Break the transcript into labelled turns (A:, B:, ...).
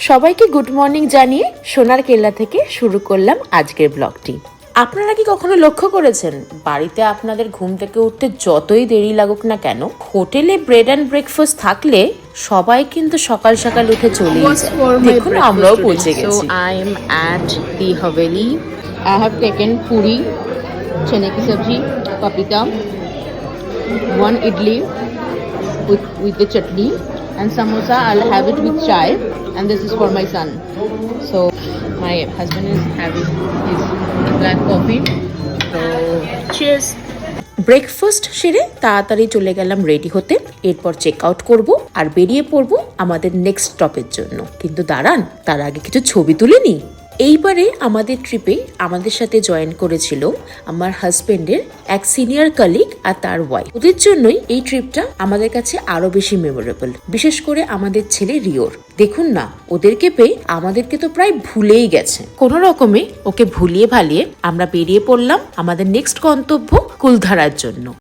A: সবাইকে good morning জানিয়ে সোনার কেল্লা থেকে শুরু করলাম আজকের ব্লগটি। আপনারা কি কখনো লক্ষ্য করেছেন বাড়িতে আপনাদের ঘুম থেকে উঠতে যতই দেরি লাগুক না কেন, হোটেলে ব্রেড অ্যান্ড ব্রেকফাস্ট থাকলে সবাই কিন্তু সকাল সকাল উঠে চলে যায়। দেখুন আমরাও পৌঁছে গেছি।
B: I am at the Haveli. I have taken puri, chane ki sabji, papita, one idli with the chutney, and samosa. I'll have it with chai, and this is for my son. So my husband is having his black coffee. So cheers.
A: Breakfast সেরে তাড়াতাড়ি চলে গেলাম ready হতে, এরপর check out করবো আর বেরিয়ে পড়বো আমাদের নেক্সট স্টপের জন্য। কিন্তু দাঁড়ান, তার আগে কিছু ছবি তুলে নিই। এইবারে আমাদের ট্রিপে আমাদের সাথে জয়েন করেছিল আমার হাজবেন্ডের এক সিনিয়র কলিগ আর তার ওয়াইফ। ওদের জন্যই এই ট্রিপটা আমাদের কাছে আরো বেশি মেমোরেবল, বিশেষ করে আমাদের ছেলে রিওর। দেখুন না, ওদেরকে পেয়ে আমাদেরকে তো প্রায় ভুলেই গেছে। কোনো রকমে ওকে ভুলিয়ে ভালিয়ে আমরা বেরিয়ে পড়লাম আমাদের নেক্সট গন্তব্য কুলধারার জন্য।